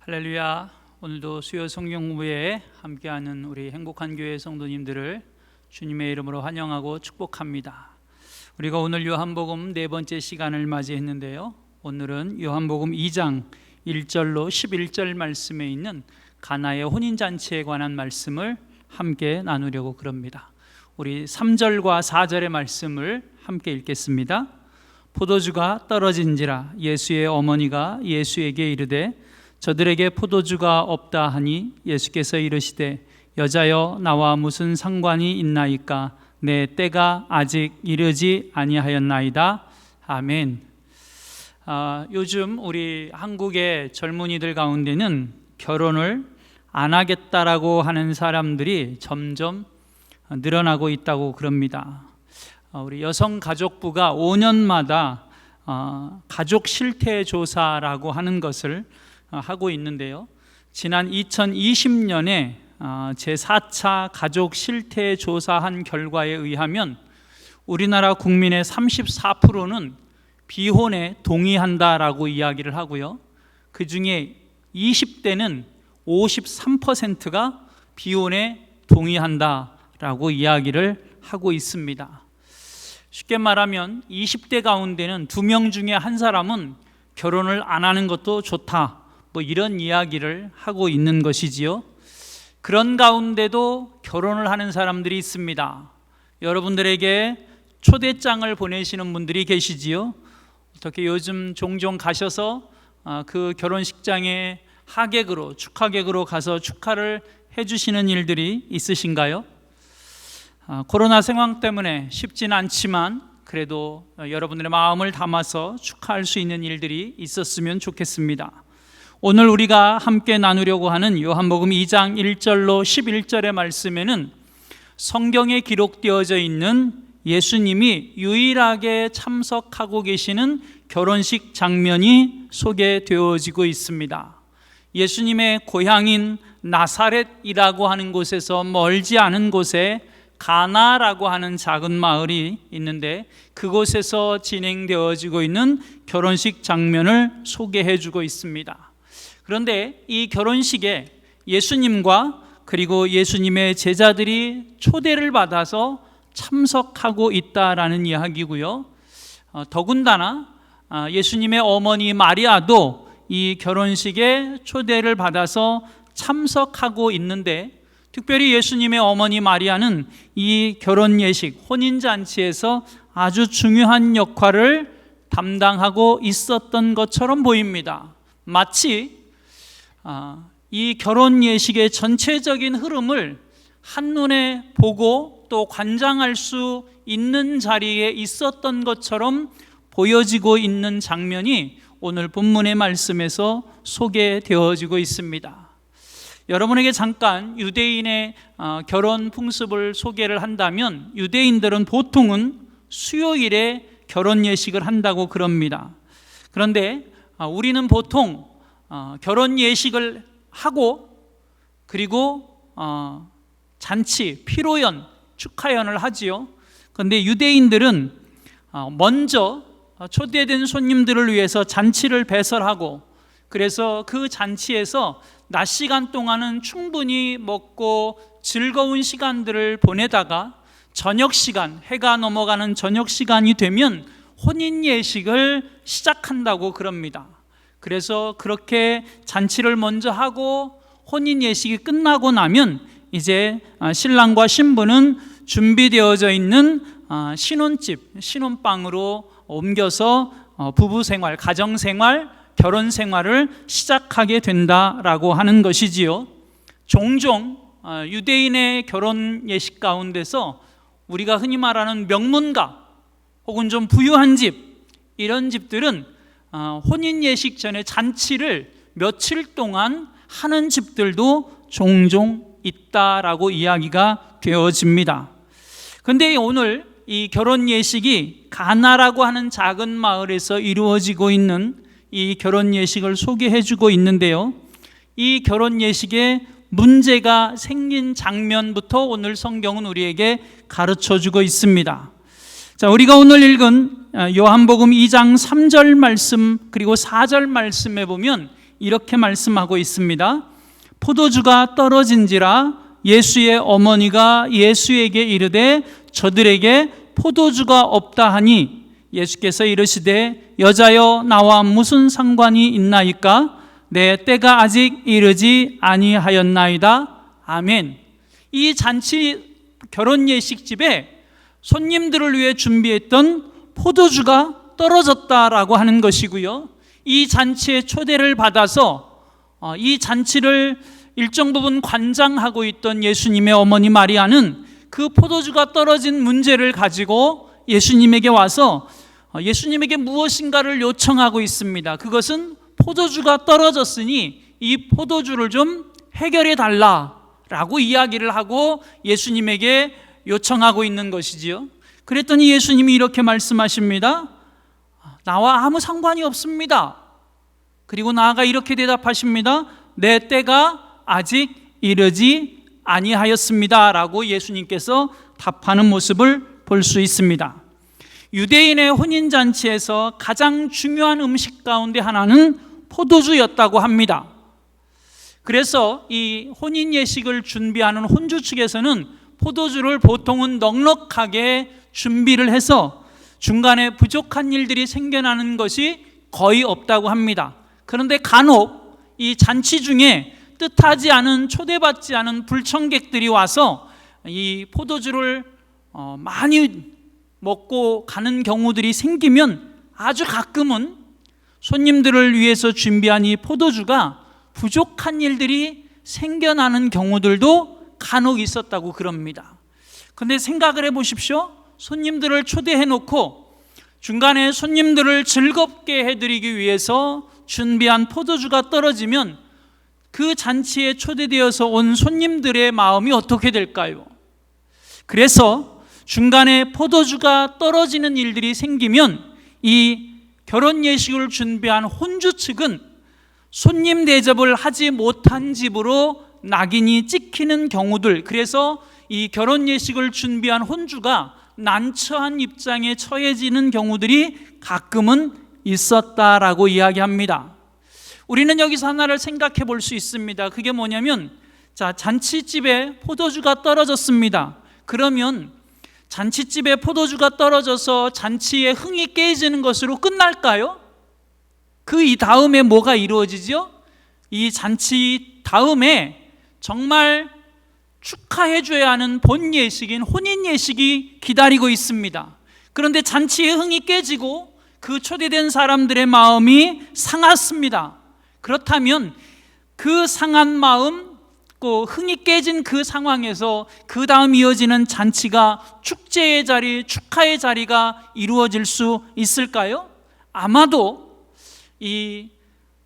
할렐루야. 오늘도 수요 성경 공부에 함께하는 우리 행복한 교회 성도님들을 주님의 이름으로 환영하고 축복합니다. 우리가 오늘 요한복음 네 번째 시간을 맞이했는데요, 오늘은 요한복음 2장 1절로 11절 말씀에 있는 가나의 혼인잔치에 관한 말씀을 함께 나누려고 그럽니다. 우리 3절과 4절의 말씀을 함께 읽겠습니다. 포도주가 떨어진지라 예수의 어머니가 예수에게 이르되 저들에게 포도주가 없다 하니 예수께서 이르시되 여자여 나와 무슨 상관이 있나이까 내 때가 아직 이르지 아니하였나이다. 아멘. 요즘 우리 한국의 젊은이들 가운데는 결혼을 안 하겠다라고 하는 사람들이 점점 늘어나고 있다고 그럽니다. 우리 여성가족부가 5년마다 가족 실태 조사라고 하는 것을 하고 있는데요, 지난 2020년에 제4차 가족 실태 조사한 결과에 의하면 우리나라 국민의 34%는 비혼에 동의한다라고 이야기를 하고요, 그 중에 20대는 53%가 비혼에 동의한다라고 이야기를 하고 있습니다. 쉽게 말하면 20대 가운데는 2명 중에 한 사람은 결혼을 안 하는 것도 좋다, 이런 이야기를 하고 있는 것이지요. 그런 가운데도 결혼을 하는 사람들이 있습니다. 여러분들에게 초대장을 보내시는 분들이 계시지요. 어떻게 요즘 종종 가셔서 그 결혼식장에 하객으로, 축하객으로 가서 축하를 해주시는 일들이 있으신가요? 코로나 상황 때문에 쉽지는 않지만 그래도 여러분들의 마음을 담아서 축하할 수 있는 일들이 있었으면 좋겠습니다. 오늘 우리가 함께 나누려고 하는 요한복음 2장 1절로 11절의 말씀에는 성경에 기록되어져 있는 예수님이 유일하게 참석하고 계시는 결혼식 장면이 소개되어지고 있습니다. 예수님의 고향인 나사렛이라고 하는 곳에서 멀지 않은 곳에 가나라고 하는 작은 마을이 있는데 그곳에서 진행되어지고 있는 결혼식 장면을 소개해주고 있습니다. 그런데 이 결혼식에 예수님과 그리고 예수님의 제자들이 초대를 받아서 참석하고 있다라는 이야기고요, 더군다나 예수님의 어머니 마리아도 이 결혼식에 초대를 받아서 참석하고 있는데, 특별히 예수님의 어머니 마리아는 이 결혼 예식, 혼인잔치에서 아주 중요한 역할을 담당하고 있었던 것처럼 보입니다. 마치 이 결혼 예식의 전체적인 흐름을 한눈에 보고 또 관장할 수 있는 자리에 있었던 것처럼 보여지고 있는 장면이 오늘 본문의 말씀에서 소개되어지고 있습니다. 여러분에게 잠깐 유대인의 결혼 풍습을 소개를 한다면, 유대인들은 보통은 수요일에 결혼 예식을 한다고 그럽니다. 그런데 우리는 보통 결혼 예식을 하고 그리고 잔치, 피로연, 축하연을 하지요. 그런데 유대인들은 먼저 초대된 손님들을 위해서 잔치를 배설하고, 그래서 그 잔치에서 낮 시간 동안은 충분히 먹고 즐거운 시간들을 보내다가 저녁 시간, 해가 넘어가는 저녁 시간이 되면 혼인 예식을 시작한다고 그럽니다. 그래서 그렇게 잔치를 먼저 하고 혼인 예식이 끝나고 나면 이제 신랑과 신부는 준비되어져 있는 신혼집, 신혼방으로 옮겨서 부부 생활, 가정 생활, 결혼 생활을 시작하게 된다라고 하는 것이지요. 종종 유대인의 결혼 예식 가운데서 우리가 흔히 말하는 명문가 혹은 좀 부유한 집, 이런 집들은 혼인 예식 전에 잔치를 며칠 동안 하는 집들도 종종 있다라고 이야기가 되어집니다. 그런데 오늘 이 결혼 예식이 가나라고 하는 작은 마을에서 이루어지고 있는 이 결혼 예식을 소개해주고 있는데요, 이 결혼 예식에 문제가 생긴 장면부터 오늘 성경은 우리에게 가르쳐주고 있습니다. 자, 우리가 오늘 읽은 요한복음 2장 3절 말씀 그리고 4절 말씀에 보면 이렇게 말씀하고 있습니다. 포도주가 떨어진지라 예수의 어머니가 예수에게 이르되 저들에게 포도주가 없다 하니 예수께서 이르시되 여자여 나와 무슨 상관이 있나이까? 내 때가 아직 이르지 아니하였나이다. 아멘. 이 잔치 결혼 예식집에 손님들을 위해 준비했던 포도주가 떨어졌다라고 하는 것이고요. 이 잔치에 초대를 받아서 이 잔치를 일정 부분 관장하고 있던 예수님의 어머니 마리아는 그 포도주가 떨어진 문제를 가지고 예수님에게 와서 예수님에게 무엇인가를 요청하고 있습니다. 그것은 포도주가 떨어졌으니 이 포도주를 좀 해결해 달라라고 이야기를 하고 예수님에게 요청하고 있는 것이지요. 그랬더니 예수님이 이렇게 말씀하십니다. 나와 아무 상관이 없습니다. 그리고 나아가 이렇게 대답하십니다. 내 때가 아직 이르지 아니하였습니다 라고 예수님께서 답하는 모습을 볼 수 있습니다. 유대인의 혼인잔치에서 가장 중요한 음식 가운데 하나는 포도주였다고 합니다. 그래서 이 혼인 예식을 준비하는 혼주 측에서는 포도주를 보통은 넉넉하게 준비를 해서 중간에 부족한 일들이 생겨나는 것이 거의 없다고 합니다. 그런데 간혹 이 잔치 중에 뜻하지 않은, 초대받지 않은 불청객들이 와서 이 포도주를 많이 먹고 가는 경우들이 생기면 아주 가끔은 손님들을 위해서 준비한 이 포도주가 부족한 일들이 생겨나는 경우들도 간혹 있었다고 그럽니다. 그런데 생각을 해보십시오. 손님들을 초대해 놓고 중간에 손님들을 즐겁게 해드리기 위해서 준비한 포도주가 떨어지면 그 잔치에 초대되어서 온 손님들의 마음이 어떻게 될까요? 그래서 중간에 포도주가 떨어지는 일들이 생기면 이 결혼 예식을 준비한 혼주 측은 손님 대접을 하지 못한 집으로 낙인이 찍히는 경우들, 그래서 이 결혼 예식을 준비한 혼주가 난처한 입장에 처해지는 경우들이 가끔은 있었다라고 이야기합니다. 우리는 여기서 하나를 생각해 볼 수 있습니다. 그게 뭐냐면, 잔치집에 포도주가 떨어졌습니다. 그러면 잔치집에 포도주가 떨어져서 잔치의 흥이 깨지는 것으로 끝날까요? 그 이 다음에 뭐가 이루어지죠? 이 잔치 다음에 정말 축하해 줘야 하는 본 예식인 혼인 예식이 기다리고 있습니다. 그런데 잔치의 흥이 깨지고 그 초대된 사람들의 마음이 상했습니다. 그렇다면 그 상한 마음, 그 흥이 깨진 그 상황에서 그 다음 이어지는 잔치가 축제의 자리, 축하의 자리가 이루어질 수 있을까요? 아마도 이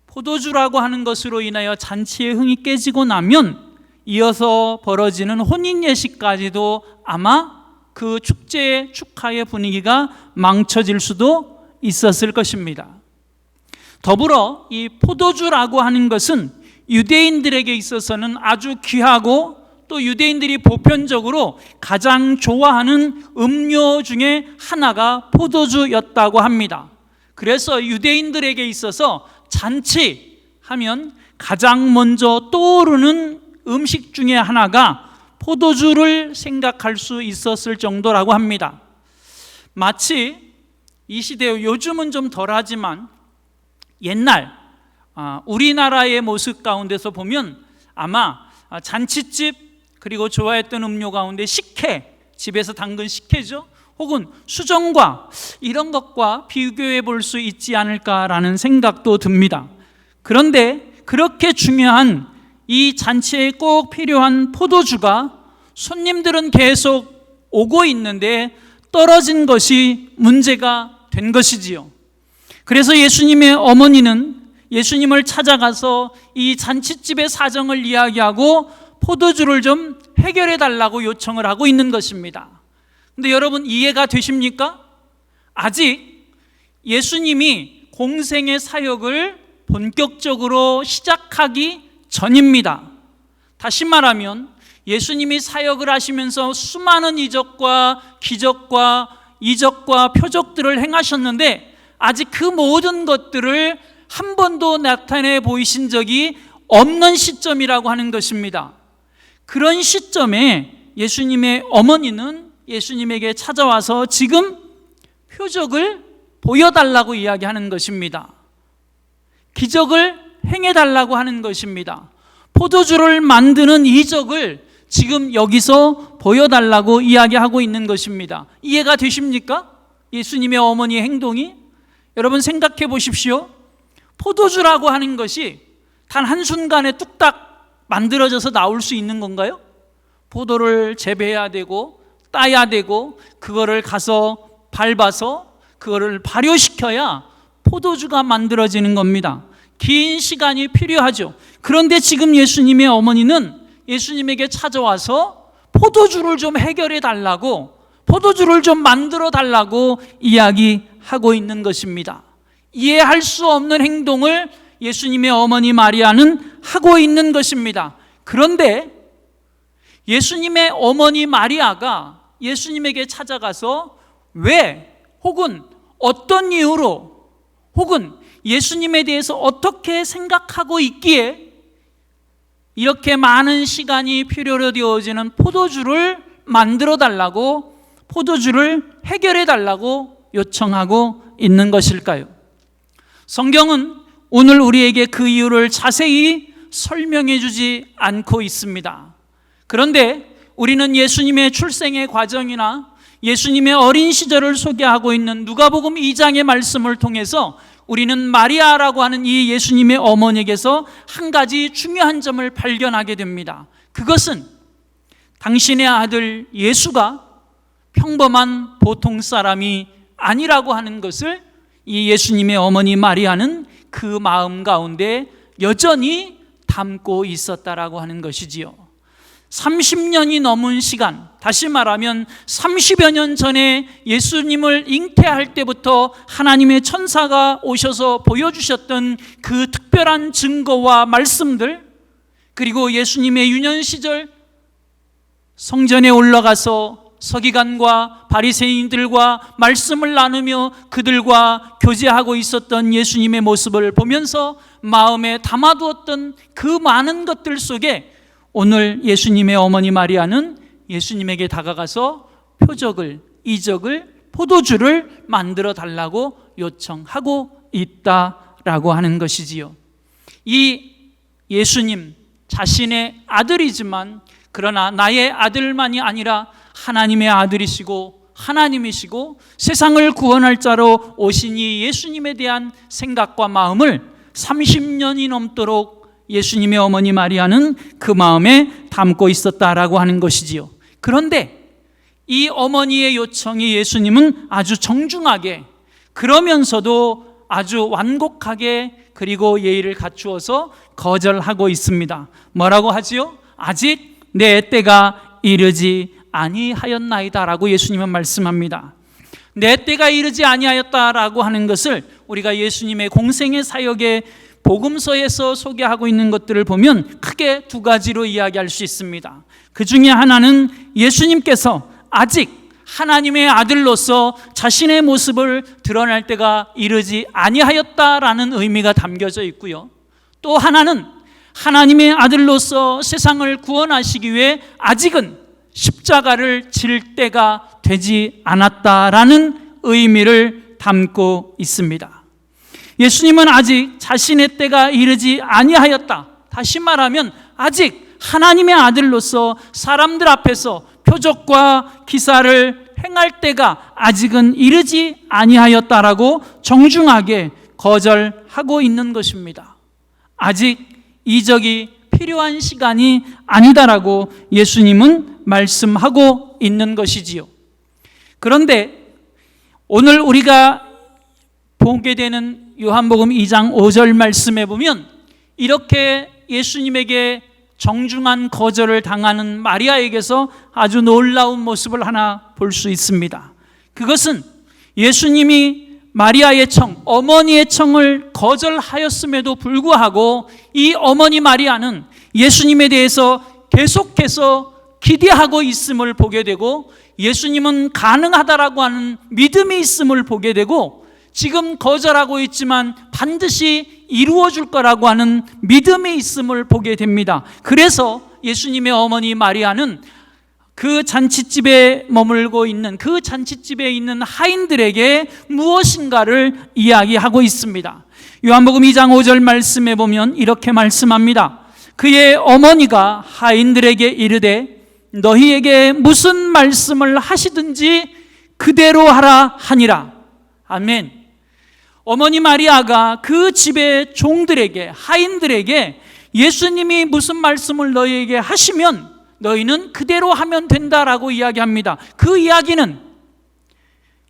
포도주라고 하는 것으로 인하여 잔치의 흥이 깨지고 나면 이어서 벌어지는 혼인 예식까지도 아마 그 축제의 축하의 분위기가 망쳐질 수도 있었을 것입니다. 더불어 이 포도주라고 하는 것은 유대인들에게 있어서는 아주 귀하고 또 유대인들이 보편적으로 가장 좋아하는 음료 중에 하나가 포도주였다고 합니다. 그래서 유대인들에게 있어서 잔치하면 가장 먼저 떠오르는 음식 중에 하나가 포도주를 생각할 수 있었을 정도라고 합니다. 마치 이 시대에 요즘은 좀 덜하지만 옛날 우리나라의 모습 가운데서 보면 아마 잔치집 그리고 좋아했던 음료 가운데 식혜, 집에서 담근 식혜죠, 혹은 수정과 이런 것과 비교해 볼 수 있지 않을까라는 생각도 듭니다. 그런데 그렇게 중요한 이 잔치에 꼭 필요한 포도주가 손님들은 계속 오고 있는데 떨어진 것이 문제가 된 것이지요. 그래서 예수님의 어머니는 예수님을 찾아가서 이 잔치집의 사정을 이야기하고 포도주를 좀 해결해 달라고 요청을 하고 있는 것입니다. 그런데 여러분, 이해가 되십니까? 아직 예수님이 공생의 사역을 본격적으로 시작하기 전입니다. 다시 말하면 예수님이 사역을 하시면서 수많은 이적과 기적과 이적과 표적들을 행하셨는데 아직 그 모든 것들을 한 번도 나타내 보이신 적이 없는 시점이라고 하는 것입니다. 그런 시점에 예수님의 어머니는 예수님에게 찾아와서 지금 표적을 보여달라고 이야기하는 것입니다. 기적을 행해달라고 하는 것입니다. 포도주를 만드는 이적을 지금 여기서 보여달라고 이야기하고 있는 것입니다. 이해가 되십니까? 예수님의 어머니의 행동이? 여러분 생각해 보십시오. 포도주라고 하는 것이 단 한순간에 뚝딱 만들어져서 나올 수 있는 건가요? 포도를 재배해야 되고 따야 되고 그거를 가서 밟아서 그거를 발효시켜야 포도주가 만들어지는 겁니다. 긴 시간이 필요하죠. 그런데 지금 예수님의 어머니는 예수님에게 찾아와서 포도주를 좀 해결해 달라고, 포도주를 좀 만들어 달라고 이야기하고 있는 것입니다. 이해할 수 없는 행동을 예수님의 어머니 마리아는 하고 있는 것입니다. 그런데 예수님의 어머니 마리아가 예수님에게 찾아가서 왜, 혹은 어떤 이유로, 혹은 예수님에 대해서 어떻게 생각하고 있기에 이렇게 많은 시간이 필요로 되어지는 포도주를 만들어 달라고, 포도주를 해결해 달라고 요청하고 있는 것일까요? 성경은 오늘 우리에게 그 이유를 자세히 설명해 주지 않고 있습니다. 그런데 우리는 예수님의 출생의 과정이나 예수님의 어린 시절을 소개하고 있는 누가복음 2장의 말씀을 통해서 우리는 마리아라고 하는 이 예수님의 어머니에게서 한 가지 중요한 점을 발견하게 됩니다. 그것은 당신의 아들 예수가 평범한 보통 사람이 아니라고 하는 것을 이 예수님의 어머니 마리아는 그 마음 가운데 여전히 담고 있었다라고 하는 것이지요. 30년이 넘은 시간, 다시 말하면 30여 년 전에 예수님을 잉태할 때부터 하나님의 천사가 오셔서 보여주셨던 그 특별한 증거와 말씀들, 그리고 예수님의 유년 시절 성전에 올라가서 서기관과 바리새인들과 말씀을 나누며 그들과 교제하고 있었던 예수님의 모습을 보면서 마음에 담아두었던 그 많은 것들 속에 오늘 예수님의 어머니 마리아는 예수님에게 다가가서 표적을, 이적을, 포도주를 만들어 달라고 요청하고 있다라고 하는 것이지요. 이 예수님 자신의 아들이지만 그러나 나의 아들만이 아니라 하나님의 아들이시고 하나님이시고 세상을 구원할 자로 오신 이 예수님에 대한 생각과 마음을 30년이 넘도록 예수님의 어머니 마리아는 그 마음에 담고 있었다라고 하는 것이지요. 그런데 이 어머니의 요청이 예수님은 아주 정중하게, 그러면서도 아주 완곡하게, 그리고 예의를 갖추어서 거절하고 있습니다. 뭐라고 하지요? 아직 내 때가 이르지 아니하였나이다라고 예수님은 말씀합니다. 내 때가 이르지 아니하였다라고 하는 것을 우리가 예수님의 공생의 사역의 복음서에서 소개하고 있는 것들을 보면 크게 두 가지로 이야기할 수 있습니다. 그 중에 하나는 예수님께서 아직 하나님의 아들로서 자신의 모습을 드러날 때가 이르지 아니하였다라는 의미가 담겨져 있고요. 또 하나는 하나님의 아들로서 세상을 구원하시기 위해 아직은 십자가를 질 때가 되지 않았다라는 의미를 담고 있습니다. 예수님은 아직 자신의 때가 이르지 아니하였다. 다시 말하면 아직 하나님의 아들로서 사람들 앞에서 표적과 기사를 행할 때가 아직은 이르지 아니하였다라고 정중하게 거절하고 있는 것입니다. 아직 이적이 필요한 시간이 아니다라고 예수님은 말씀하고 있는 것이지요. 그런데 오늘 우리가 보게 되는 요한복음 2장 5절 말씀에 보면 이렇게 예수님에게 정중한 거절을 당하는 마리아에게서 아주 놀라운 모습을 하나 볼 수 있습니다. 그것은 예수님이 마리아의 청, 어머니의 청을 거절하였음에도 불구하고 이 어머니 마리아는 예수님에 대해서 계속해서 기대하고 있음을 보게 되고 예수님은 가능하다라고 하는 믿음이 있음을 보게 되고 지금 거절하고 있지만 반드시 이루어 줄 거라고 하는 믿음이 있음을 보게 됩니다. 그래서 예수님의 어머니 마리아는 그 잔치집에 머물고 있는, 그 잔치집에 있는 하인들에게 무엇인가를 이야기하고 있습니다. 요한복음 2장 5절 말씀에 보면 이렇게 말씀합니다. 그의 어머니가 하인들에게 이르되 너희에게 무슨 말씀을 하시든지 그대로 하라 하니라. 아멘. 어머니 마리아가 그 집의 종들에게, 하인들에게 예수님이 무슨 말씀을 너희에게 하시면 너희는 그대로 하면 된다라고 이야기합니다. 그 이야기는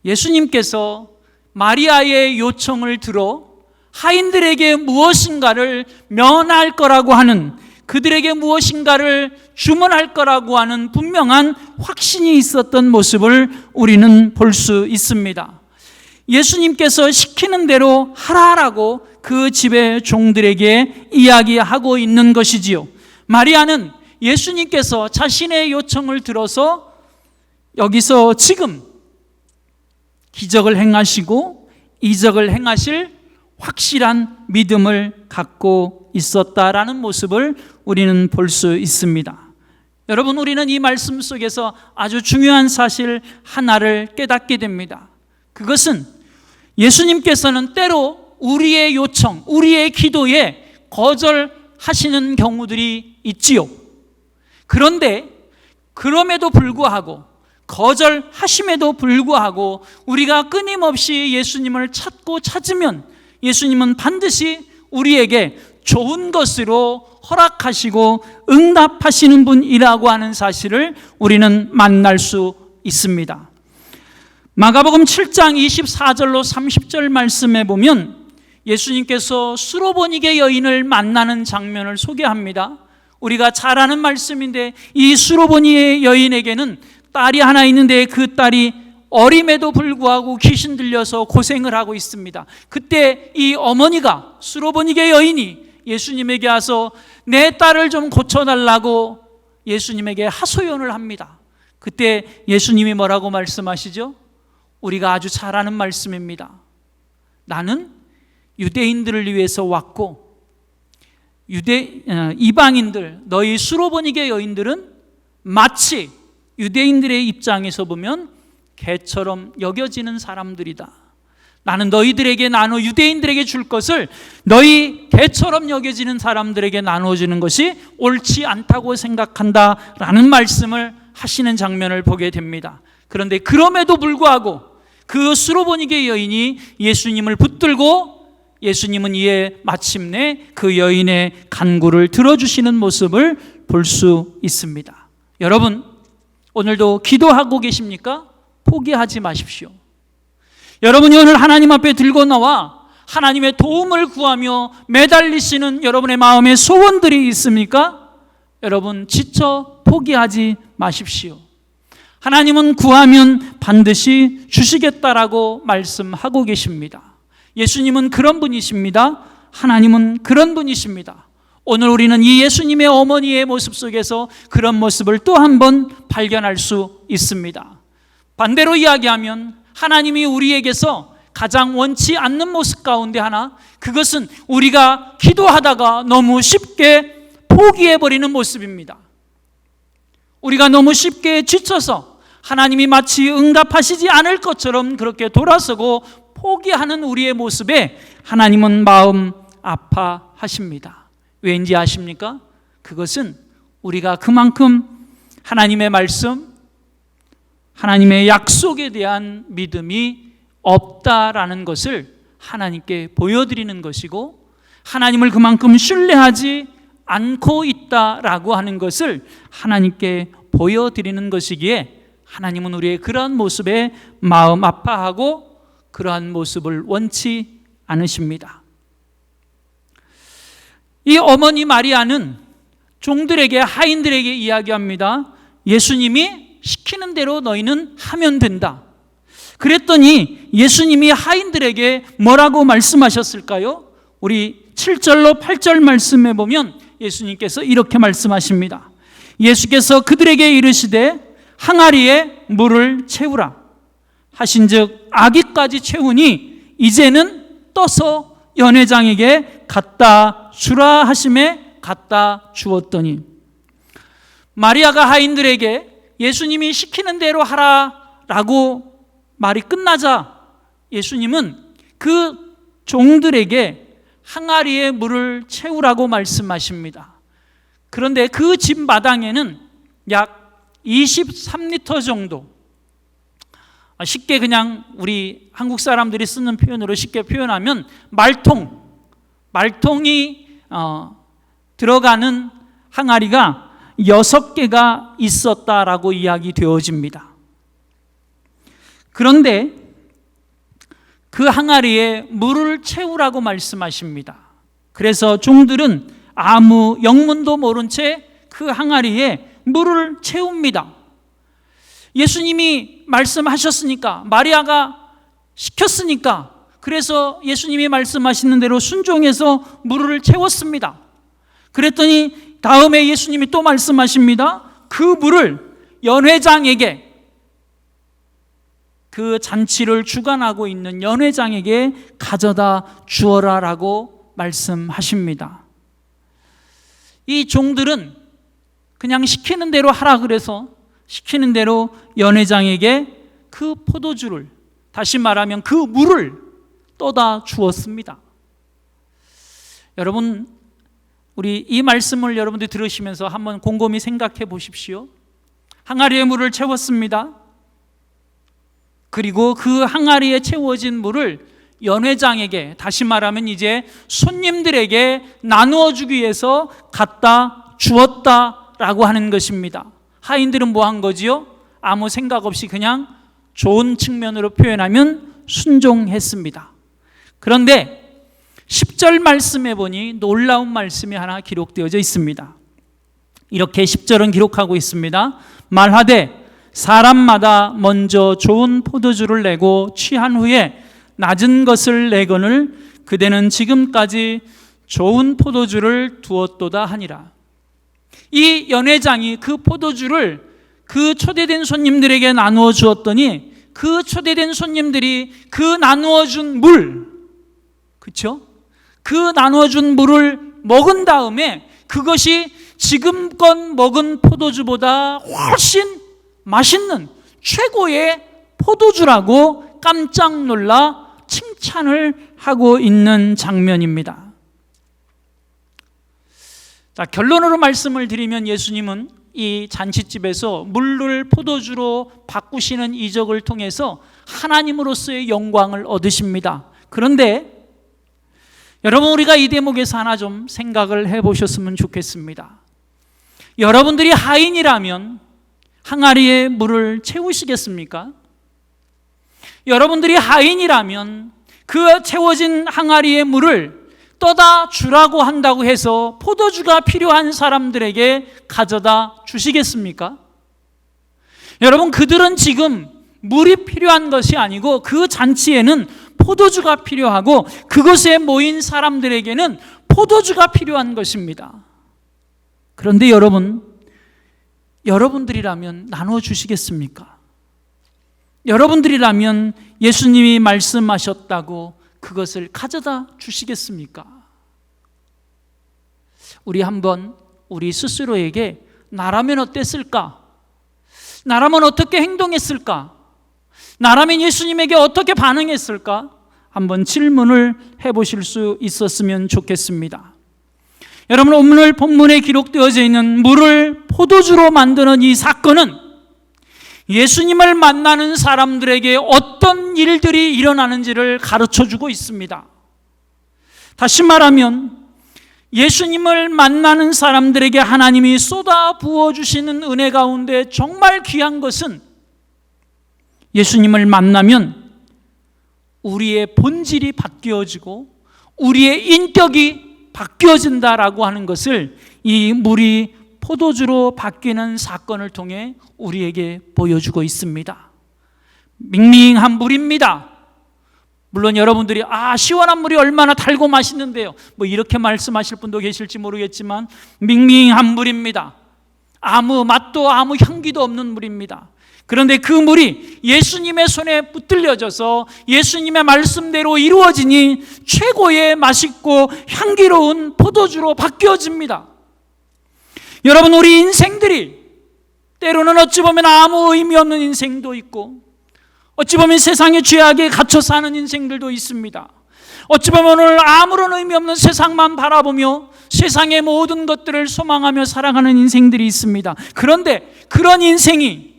예수님께서 마리아의 요청을 들어 하인들에게 무엇인가를 면할 거라고 하는, 그들에게 무엇인가를 주문할 거라고 하는 분명한 확신이 있었던 모습을 우리는 볼 수 있습니다. 예수님께서 시키는 대로 하라라고 그 집의 종들에게 이야기하고 있는 것이지요. 마리아는 예수님께서 자신의 요청을 들어서 여기서 지금 기적을 행하시고 이적을 행하실 확실한 믿음을 갖고 있었다라는 모습을 우리는 볼 수 있습니다. 여러분, 우리는 이 말씀 속에서 아주 중요한 사실 하나를 깨닫게 됩니다. 그것은 예수님께서는 때로 우리의 요청, 우리의 기도에 거절하시는 경우들이 있지요. 그런데 그럼에도 불구하고, 거절하심에도 불구하고 우리가 끊임없이 예수님을 찾고 찾으면 예수님은 반드시 우리에게 좋은 것으로 허락하시고 응답하시는 분이라고 하는 사실을 우리는 만날 수 있습니다. 마가복음 7장 24절로 30절 말씀에 보면 예수님께서 수로보니게 여인을 만나는 장면을 소개합니다. 우리가 잘 아는 말씀인데 이 수로보니게 여인에게는 딸이 하나 있는데 그 딸이 어림에도 불구하고 귀신 들려서 고생을 하고 있습니다. 그때 이 어머니가, 수로보니게 여인이 예수님에게 와서 내 딸을 좀 고쳐달라고 예수님에게 하소연을 합니다. 그때 예수님이 뭐라고 말씀하시죠? 우리가 아주 잘 아는 말씀입니다. 나는 유대인들을 위해서 왔고 이방인들, 너희 수로보니게 여인들은 마치 유대인들의 입장에서 보면 개처럼 여겨지는 사람들이다. 나는 너희들에게 나눠 유대인들에게 줄 것을 너희 개처럼 여겨지는 사람들에게 나눠주는 것이 옳지 않다고 생각한다라는 말씀을 하시는 장면을 보게 됩니다. 그런데 그럼에도 불구하고 그 수로보니게 여인이 예수님을 붙들고 예수님은 이에 마침내 그 여인의 간구를 들어주시는 모습을 볼 수 있습니다. 여러분, 오늘도 기도하고 계십니까? 포기하지 마십시오. 여러분이 오늘 하나님 앞에 들고 나와 하나님의 도움을 구하며 매달리시는 여러분의 마음에 소원들이 있습니까? 여러분, 지쳐 포기하지 마십시오. 하나님은 구하면 반드시 주시겠다라고 말씀하고 계십니다. 예수님은 그런 분이십니다. 하나님은 그런 분이십니다. 오늘 우리는 이 예수님의 어머니의 모습 속에서 그런 모습을 또 한 번 발견할 수 있습니다. 반대로 이야기하면 하나님이 우리에게서 가장 원치 않는 모습 가운데 하나, 그것은 우리가 기도하다가 너무 쉽게 포기해버리는 모습입니다. 우리가 너무 쉽게 지쳐서 하나님이 마치 응답하시지 않을 것처럼 그렇게 돌아서고 포기하는 우리의 모습에 하나님은 마음 아파하십니다. 왠지 아십니까? 그것은 우리가 그만큼 하나님의 말씀, 하나님의 약속에 대한 믿음이 없다라는 것을 하나님께 보여드리는 것이고, 하나님을 그만큼 신뢰하지 않고 있다라고 하는 것을 하나님께 보여드리는 것이기에 하나님은 우리의 그러한 모습에 마음 아파하고 그러한 모습을 원치 않으십니다. 이 어머니 마리아는 종들에게, 하인들에게 이야기합니다. 예수님이 시키는 대로 너희는 하면 된다. 그랬더니 예수님이 하인들에게 뭐라고 말씀하셨을까요? 우리 7절로 8절 말씀에 보면 예수님께서 이렇게 말씀하십니다. 예수께서 그들에게 이르시되 항아리에 물을 채우라 하신즉 아기까지 채우니 이제는 떠서 연회장에게 갖다 주라 하심에 갖다 주었더니, 마리아가 하인들에게 예수님이 시키는 대로 하라라고 말이 끝나자 예수님은 그 종들에게 항아리에 물을 채우라고 말씀하십니다. 그런데 그 집 마당에는 약 23리터 정도, 쉽게 그냥 우리 한국 사람들이 쓰는 표현으로 쉽게 표현하면 말통이 들어가는 항아리가 6개가 있었다라고 이야기되어집니다. 그런데 그 항아리에 물을 채우라고 말씀하십니다. 그래서 종들은 아무 영문도 모른 채 그 항아리에 물을 채웁니다. 예수님이 말씀하셨으니까, 마리아가 시켰으니까, 그래서 예수님이 말씀하시는 대로 순종해서 물을 채웠습니다. 그랬더니 다음에 예수님이 또 말씀하십니다. 그 물을 연회장에게, 그 잔치를 주관하고 있는 연회장에게 가져다 주어라라고 말씀하십니다. 이 종들은 그냥 시키는 대로 하라 그래서 시키는 대로 연회장에게 그 포도주를, 다시 말하면 그 물을 떠다 주었습니다. 여러분, 우리 이 말씀을 여러분들이 들으시면서 한번 곰곰이 생각해 보십시오. 항아리에 물을 채웠습니다. 그리고 그 항아리에 채워진 물을 연회장에게, 다시 말하면 이제 손님들에게 나누어 주기 위해서 갖다 주었다라고 하는 것입니다. 하인들은 뭐 한 거지요? 아무 생각 없이 그냥 좋은 측면으로 표현하면 순종했습니다. 그런데 10절 말씀에 보니 놀라운 말씀이 하나 기록되어져 있습니다. 이렇게 10절은 기록하고 있습니다. 말하되 사람마다 먼저 좋은 포도주를 내고 취한 후에 낮은 것을 내거늘 그대는 지금까지 좋은 포도주를 두었도다 하니라. 이 연회장이 그 포도주를 그 초대된 손님들에게 나누어 주었더니 그 초대된 손님들이 그 나누어 준 물, 그렇죠? 그 나누어 준 물을 먹은 다음에 그것이 지금껏 먹은 포도주보다 훨씬 맛있는 최고의 포도주라고 깜짝 놀라 칭찬을 하고 있는 장면입니다. 자, 결론으로 말씀을 드리면 예수님은 이 잔치집에서 물을 포도주로 바꾸시는 이적을 통해서 하나님으로서의 영광을 얻으십니다. 그런데 여러분, 우리가 이 대목에서 하나 좀 생각을 해보셨으면 좋겠습니다. 여러분들이 하인이라면 항아리에 물을 채우시겠습니까? 여러분들이 하인이라면 그 채워진 항아리의 물을 떠다 주라고 한다고 해서 포도주가 필요한 사람들에게 가져다 주시겠습니까? 여러분, 그들은 지금 물이 필요한 것이 아니고 그 잔치에는 포도주가 필요하고 그것에 모인 사람들에게는 포도주가 필요한 것입니다. 그런데 여러분들이라면 나눠 주시겠습니까? 여러분들이라면 예수님이 말씀하셨다고 그것을 가져다 주시겠습니까? 우리 한번 우리 스스로에게 나라면 어땠을까? 나라면 어떻게 행동했을까? 나라면 예수님에게 어떻게 반응했을까? 한번 질문을 해보실 수 있었으면 좋겠습니다. 여러분, 오늘 본문에 기록되어져 있는 물을 포도주로 만드는 이 사건은 예수님을 만나는 사람들에게 어떤 일들이 일어나는지를 가르쳐주고 있습니다. 다시 말하면 예수님을 만나는 사람들에게 하나님이 쏟아 부어주시는 은혜 가운데 정말 귀한 것은 예수님을 만나면 우리의 본질이 바뀌어지고 우리의 인격이 바뀌어진다라고 하는 것을 이 물이 포도주로 바뀌는 사건을 통해 우리에게 보여주고 있습니다. 밍밍한 물입니다. 물론 여러분들이 시원한 물이 얼마나 달고 맛있는데요, 뭐 이렇게 말씀하실 분도 계실지 모르겠지만 밍밍한 물입니다. 아무 맛도 아무 향기도 없는 물입니다. 그런데 그 물이 예수님의 손에 붙들려져서 예수님의 말씀대로 이루어지니 최고의 맛있고 향기로운 포도주로 바뀌어집니다. 여러분, 우리 인생들이 때로는 어찌 보면 아무 의미 없는 인생도 있고, 어찌 보면 세상의 죄악에 갇혀 사는 인생들도 있습니다. 어찌 보면 오늘 아무런 의미 없는 세상만 바라보며 세상의 모든 것들을 소망하며 살아가는 인생들이 있습니다. 그런데 그런 인생이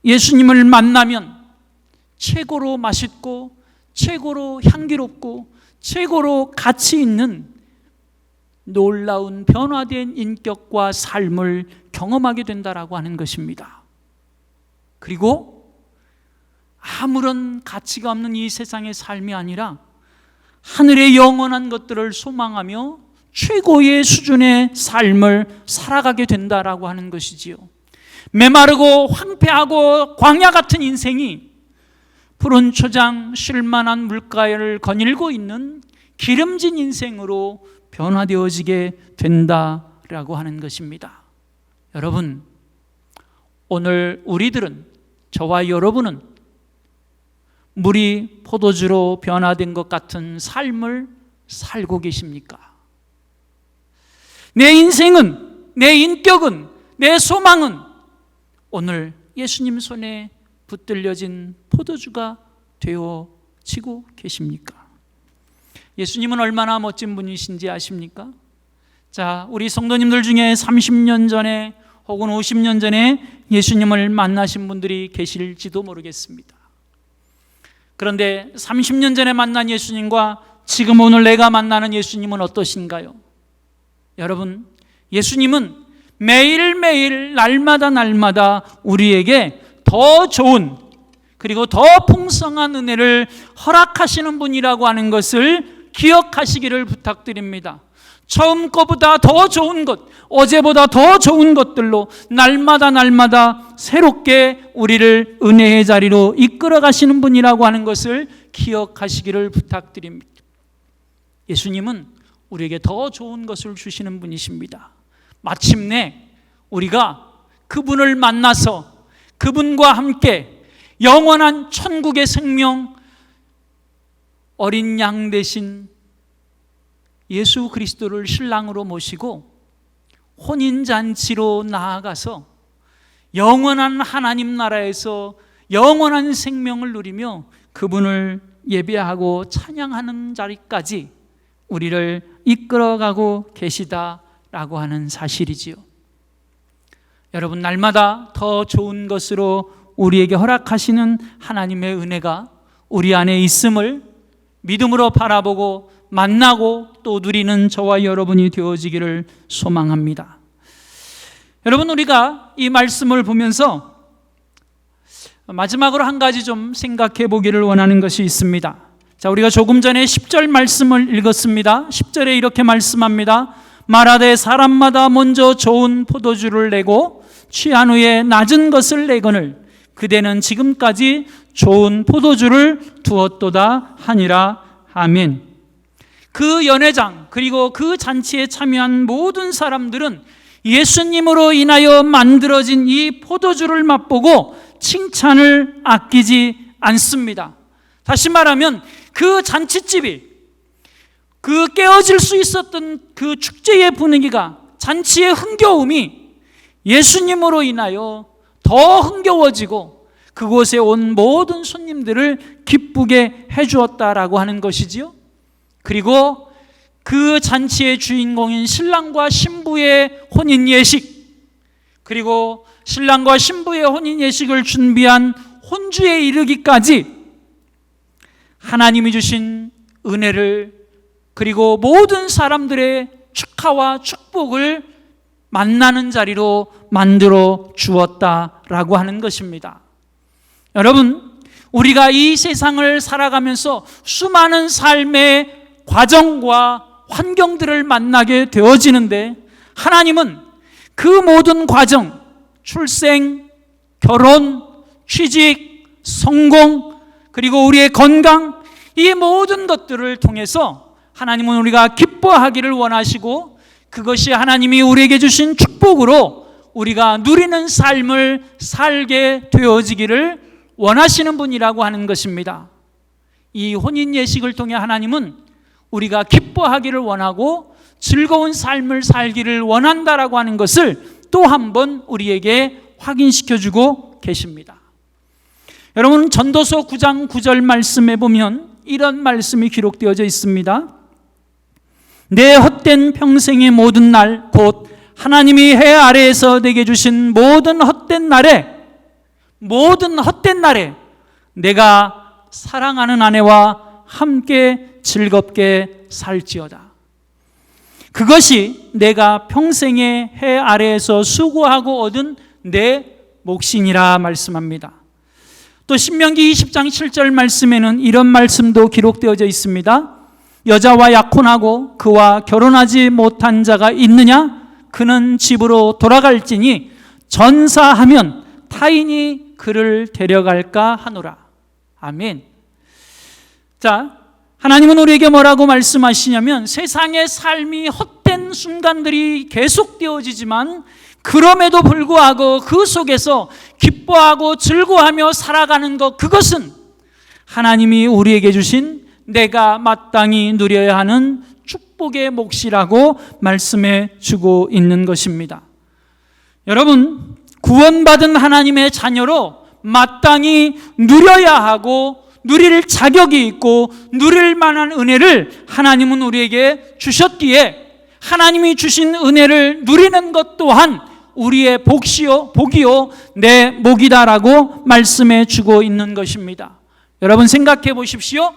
예수님을 만나면 최고로 맛있고 최고로 향기롭고 최고로 가치 있는 놀라운 변화된 인격과 삶을 경험하게 된다라고 하는 것입니다. 그리고 아무런 가치가 없는 이 세상의 삶이 아니라 하늘의 영원한 것들을 소망하며 최고의 수준의 삶을 살아가게 된다라고 하는 것이지요. 메마르고 황폐하고 광야 같은 인생이 푸른 초장 쉴만한 물가를 거닐고 있는 기름진 인생으로 변화되어지게 된다라고 하는 것입니다. 여러분, 오늘 우리들은, 저와 여러분은 물이 포도주로 변화된 것 같은 삶을 살고 계십니까? 내 인생은, 내 인격은, 내 소망은 오늘 예수님 손에 붙들려진 포도주가 되어지고 계십니까? 예수님은 얼마나 멋진 분이신지 아십니까? 자, 우리 성도님들 중에 30년 전에 혹은 50년 전에 예수님을 만나신 분들이 계실지도 모르겠습니다. 그런데 30년 전에 만난 예수님과 지금 오늘 내가 만나는 예수님은 어떠신가요? 여러분, 예수님은 매일매일 날마다 우리에게 더 좋은, 그리고 더 풍성한 은혜를 허락하시는 분이라고 하는 것을 기억하시기를 부탁드립니다. 처음 거보다 더 좋은 것, 어제보다 더 좋은 것들로 날마다 새롭게 우리를 은혜의 자리로 이끌어 가시는 분이라고 하는 것을 기억하시기를 부탁드립니다. 예수님은 우리에게 더 좋은 것을 주시는 분이십니다. 마침내 우리가 그분을 만나서 그분과 함께 영원한 천국의 생명, 어린 양 대신 예수 그리스도를 신랑으로 모시고 혼인잔치로 나아가서 영원한 하나님 나라에서 영원한 생명을 누리며 그분을 예배하고 찬양하는 자리까지 우리를 이끌어가고 계시다라고 하는 사실이지요. 여러분, 날마다 더 좋은 것으로 우리에게 허락하시는 하나님의 은혜가 우리 안에 있음을 믿음으로 바라보고 만나고 또 누리는 저와 여러분이 되어지기를 소망합니다. 여러분, 우리가 이 말씀을 보면서 마지막으로 한 가지 좀 생각해 보기를 원하는 것이 있습니다. 자, 우리가 조금 전에 10절 말씀을 읽었습니다. 10절에 이렇게 말씀합니다. 말하되 사람마다 먼저 좋은 포도주를 내고 취한 후에 낮은 것을 내거늘 그대는 지금까지 좋은 포도주를 두었도다 하니라. 아멘. 그 연회장 그리고 그 잔치에 참여한 모든 사람들은 예수님으로 인하여 만들어진 이 포도주를 맛보고 칭찬을 아끼지 않습니다. 다시 말하면 그 잔치집이, 그 깨어질 수 있었던 그 축제의 분위기가, 잔치의 흥겨움이 예수님으로 인하여 더 흥겨워지고 그곳에 온 모든 손님들을 기쁘게 해주었다라고 하는 것이지요. 그리고 그 잔치의 주인공인 신랑과 신부의 혼인 예식, 그리고 신랑과 신부의 혼인 예식을 준비한 혼주에 이르기까지 하나님이 주신 은혜를, 그리고 모든 사람들의 축하와 축복을 만나는 자리로 만들어 주었다라고 하는 것입니다. 여러분, 우리가 이 세상을 살아가면서 수많은 삶의 과정과 환경들을 만나게 되어지는데 하나님은 그 모든 과정, 출생, 결혼, 취직, 성공, 그리고 우리의 건강, 이 모든 것들을 통해서 하나님은 우리가 기뻐하기를 원하시고 그것이 하나님이 우리에게 주신 축복으로 우리가 누리는 삶을 살게 되어지기를 원하시는 분이라고 하는 것입니다. 이 혼인 예식을 통해 하나님은 우리가 기뻐하기를 원하고 즐거운 삶을 살기를 원한다라고 하는 것을 또 한 번 우리에게 확인시켜주고 계십니다. 여러분, 전도서 9장 9절 말씀에 보면 이런 말씀이 기록되어져 있습니다. 내 헛된 평생의 모든 날, 곧 하나님이 해 아래에서 내게 주신 모든 헛된 날에 내가 사랑하는 아내와 함께 즐겁게 살지어다. 그것이 내가 평생의 해 아래에서 수고하고 얻은 내 몫이니라 말씀합니다. 또 신명기 20장 7절 말씀에는 이런 말씀도 기록되어져 있습니다. 여자와 약혼하고 그와 결혼하지 못한 자가 있느냐? 그는 집으로 돌아갈지니 전사하면 타인이 그를 데려갈까 하노라. 아멘. 자, 하나님은 우리에게 뭐라고 말씀하시냐면 세상의 삶이 헛된 순간들이 계속되어지지만 그럼에도 불구하고 그 속에서 기뻐하고 즐거워하며 살아가는 것, 그것은 하나님이 우리에게 주신 내가 마땅히 누려야 하는 축복의 몫이라고 말씀해 주고 있는 것입니다. 여러분, 구원받은 하나님의 자녀로 마땅히 누려야 하고 누릴 자격이 있고 누릴 만한 은혜를 하나님은 우리에게 주셨기에 하나님이 주신 은혜를 누리는 것 또한 우리의 복이요 내 몫이다라고 말씀해 주고 있는 것입니다. 여러분, 생각해 보십시오.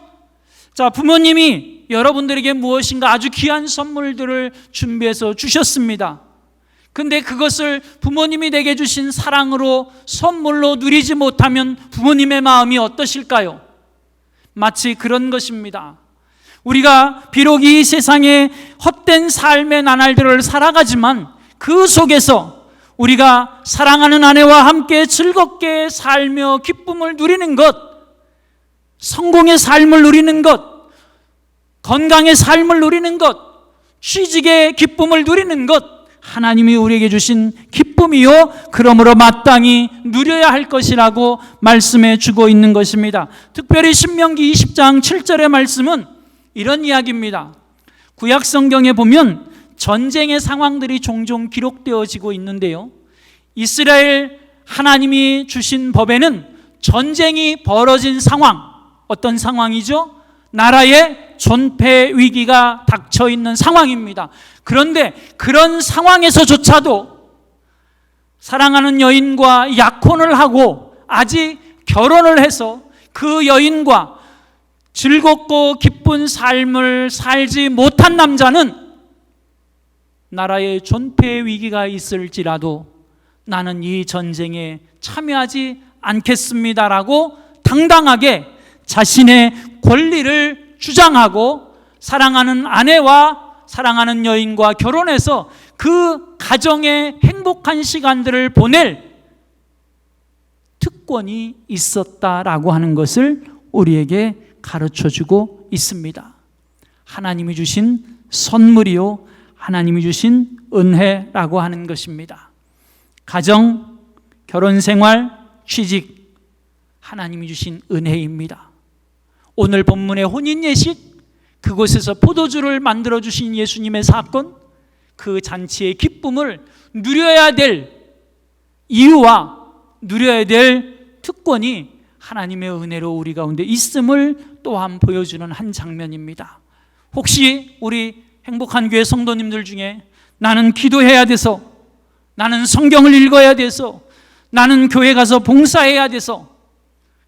자, 부모님이 여러분들에게 무엇인가 아주 귀한 선물들을 준비해서 주셨습니다. 근데 그것을 부모님이 내게 주신 사랑으로 선물로 누리지 못하면 부모님의 마음이 어떠실까요? 마치 그런 것입니다. 우리가 비록 이 세상의 헛된 삶의 나날들을 살아가지만 그 속에서 우리가 사랑하는 아내와 함께 즐겁게 살며 기쁨을 누리는 것, 성공의 삶을 누리는 것, 건강의 삶을 누리는 것, 취직의 기쁨을 누리는 것, 하나님이 우리에게 주신 기쁨이요 그러므로 마땅히 누려야 할 것이라고 말씀해 주고 있는 것입니다. 특별히 신명기 20장 7절의 말씀은 이런 이야기입니다. 구약 성경에 보면 전쟁의 상황들이 종종 기록되어지고 있는데요, 이스라엘 하나님이 주신 법에는 전쟁이 벌어진 상황, 어떤 상황이죠? 나라의 존폐 위기가 닥쳐 있는 상황입니다. 그런데 그런 상황에서조차도 사랑하는 여인과 약혼을 하고 아직 결혼을 해서 그 여인과 즐겁고 기쁜 삶을 살지 못한 남자는 나라의 존폐 위기가 있을지라도 나는 이 전쟁에 참여하지 않겠습니다라고 당당하게 자신의 권리를 주장하고 사랑하는 아내와 사랑하는 여인과 결혼해서 그 가정의 행복한 시간들을 보낼 특권이 있었다라고 하는 것을 우리에게 가르쳐주고 있습니다. 하나님이 주신 선물이요 하나님이 주신 은혜라고 하는 것입니다. 가정, 결혼생활, 취직, 하나님이 주신 은혜입니다. 오늘 본문의 혼인예식, 그곳에서 포도주를 만들어주신 예수님의 사건, 그 잔치의 기쁨을 누려야 될 이유와 누려야 될 특권이 하나님의 은혜로 우리 가운데 있음을 또한 보여주는 한 장면입니다. 혹시 우리 행복한 교회 성도님들 중에 나는 기도해야 돼서, 나는 성경을 읽어야 돼서, 나는 교회 가서 봉사해야 돼서,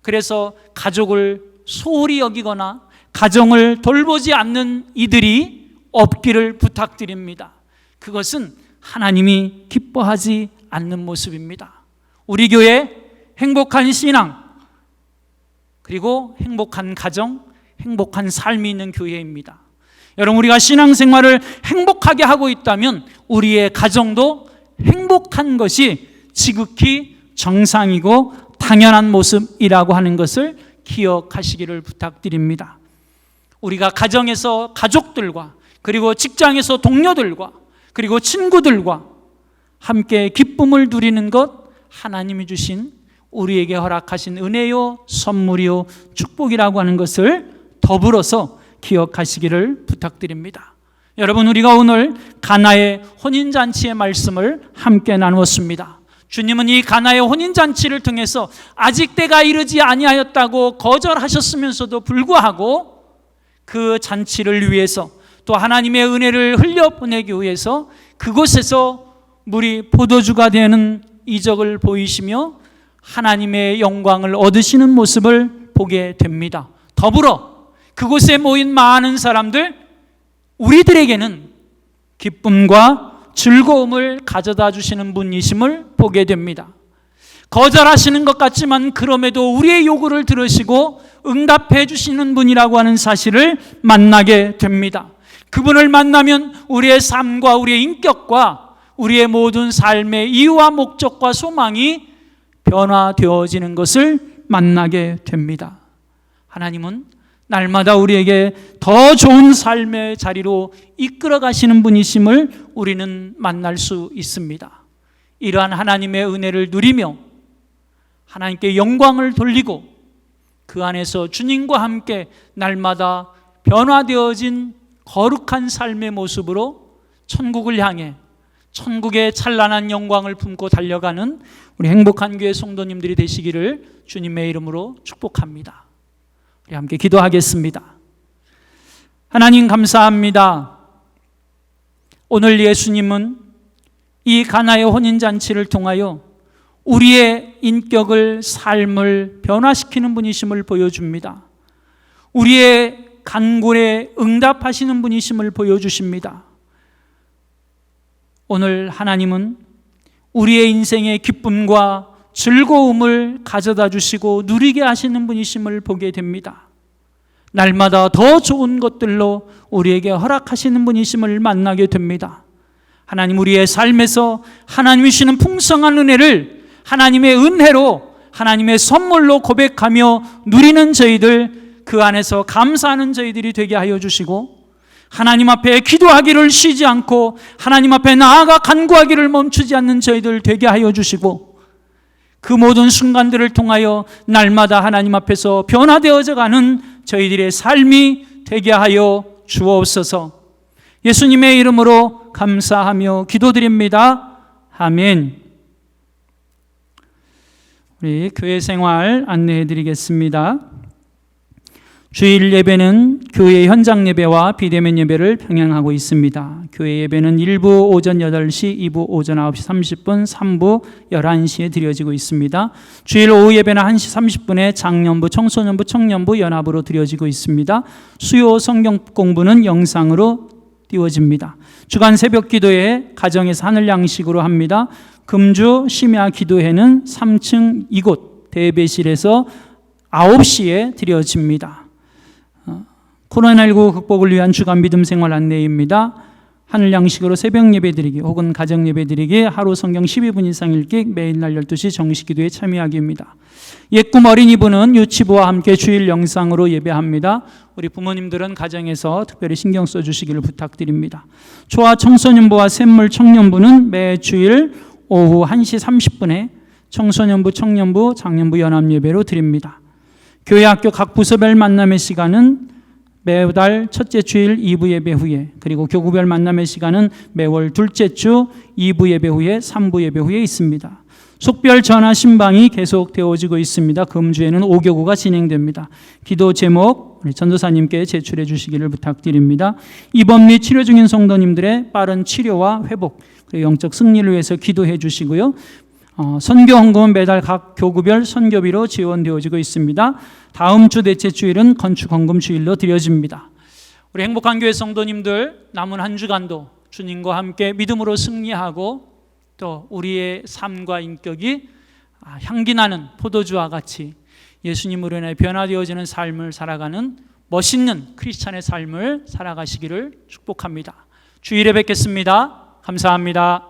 그래서 가족을 소홀히 여기거나 가정을 돌보지 않는 이들이 없기를 부탁드립니다. 그것은 하나님이 기뻐하지 않는 모습입니다. 우리 교회 행복한 신앙, 그리고 행복한 가정, 행복한 삶이 있는 교회입니다. 여러분, 우리가 신앙생활을 행복하게 하고 있다면 우리의 가정도 행복한 것이 지극히 정상이고 당연한 모습이라고 하는 것을 기억하시기를 부탁드립니다. 우리가 가정에서 가족들과, 그리고 직장에서 동료들과, 그리고 친구들과 함께 기쁨을 누리는 것, 하나님이 주신 우리에게 허락하신 은혜요, 선물이요, 축복이라고 하는 것을 더불어서 기억하시기를 부탁드립니다. 여러분, 우리가 오늘 가나의 혼인잔치의 말씀을 함께 나누었습니다. 주님은 이 가나의 혼인잔치를 통해서 아직 때가 이르지 아니하였다고 거절하셨으면서도 불구하고 그 잔치를 위해서, 또 하나님의 은혜를 흘려보내기 위해서 그곳에서 물이 포도주가 되는 이적을 보이시며 하나님의 영광을 얻으시는 모습을 보게 됩니다. 더불어 그곳에 모인 많은 사람들, 우리들에게는 기쁨과 즐거움을 가져다 주시는 분이심을 보게 됩니다. 거절하시는 것 같지만 그럼에도 우리의 요구를 들으시고 응답해 주시는 분이라고 하는 사실을 만나게 됩니다. 그분을 만나면 우리의 삶과 우리의 인격과 우리의 모든 삶의 이유와 목적과 소망이 변화되어지는 것을 만나게 됩니다. 하나님은 날마다 우리에게 더 좋은 삶의 자리로 이끌어 가시는 분이심을 우리는 만날 수 있습니다. 이러한 하나님의 은혜를 누리며 하나님께 영광을 돌리고 그 안에서 주님과 함께 날마다 변화되어진 거룩한 삶의 모습으로 천국을 향해 천국의 찬란한 영광을 품고 달려가는 우리 행복한 교회 성도님들이 되시기를 주님의 이름으로 축복합니다. 우리 함께 기도하겠습니다. 하나님, 감사합니다. 오늘 예수님은 이 가나의 혼인잔치를 통하여 우리의 인격을, 삶을 변화시키는 분이심을 보여줍니다. 우리의 간구에 응답하시는 분이심을 보여주십니다. 오늘 하나님은 우리의 인생의 기쁨과 즐거움을 가져다 주시고 누리게 하시는 분이심을 보게 됩니다. 날마다 더 좋은 것들로 우리에게 허락하시는 분이심을 만나게 됩니다. 하나님, 우리의 삶에서 하나님이 주시는 풍성한 은혜를 하나님의 은혜로, 하나님의 선물로 고백하며 누리는 저희들, 그 안에서 감사하는 저희들이 되게 하여 주시고, 하나님 앞에 기도하기를 쉬지 않고 하나님 앞에 나아가 간구하기를 멈추지 않는 저희들 되게 하여 주시고, 그 모든 순간들을 통하여 날마다 하나님 앞에서 변화되어져 가는 저희들의 삶이 되게 하여 주옵소서. 예수님의 이름으로 감사하며 기도드립니다. 아멘. 우리 교회 생활 안내해 드리겠습니다. 주일 예배는 교회 현장 예배와 비대면 예배를 병행하고 있습니다. 교회 예배는 1부 오전 8시, 2부 오전 9시 30분, 3부 11시에 드려지고 있습니다. 주일 오후 예배는 1시 30분에 장년부, 청소년부, 청년부 연합으로 드려지고 있습니다. 수요 성경 공부는 영상으로 띄워집니다. 주간 새벽 기도회 가정에서 하늘 양식으로 합니다. 금주 심야 기도회는 3층 이곳 대배실에서 9시에 드려집니다. 코로나19 극복을 위한 주간 믿음 생활 안내입니다. 하늘 양식으로 새벽 예배 드리기 혹은 가정 예배 드리기, 하루 성경 12분 이상 읽기, 매일 날 12시 정식 기도에 참여하기입니다. 옛꿈 어린이부는 유치부와 함께 주일 영상으로 예배합니다. 우리 부모님들은 가정에서 특별히 신경 써주시기를 부탁드립니다. 초아 청소년부와 샘물 청년부는 매 주일 오후 1시 30분에 청소년부, 청년부, 장년부 연합 예배로 드립니다. 교회 학교 각 부서별 만남의 시간은 매달 첫째 주일 2부 예배 후에, 그리고 교구별 만남의 시간은 매월 둘째 주 2부 예배 후에, 3부 예배 후에 있습니다. 속별 전화 신방이 계속 되어지고 있습니다. 금주에는 5교구가 진행됩니다. 기도 제목 우리 전도사님께 제출해 주시기를 부탁드립니다. 입원 및 치료 중인 성도님들의 빠른 치료와 회복, 그리고 영적 승리를 위해서 기도해 주시고요. 선교 헌금은 매달 각 교구별 선교비로 지원되어지고 있습니다. 다음 주 넷째 주일은 건축 헌금 주일로 드려집니다. 우리 행복한 교회 성도님들, 남은 한 주간도 주님과 함께 믿음으로 승리하고 또 우리의 삶과 인격이 향기나는 포도주와 같이 예수님으로 인해 변화되어지는 삶을 살아가는 멋있는 크리스찬의 삶을 살아가시기를 축복합니다. 주일에 뵙겠습니다. 감사합니다.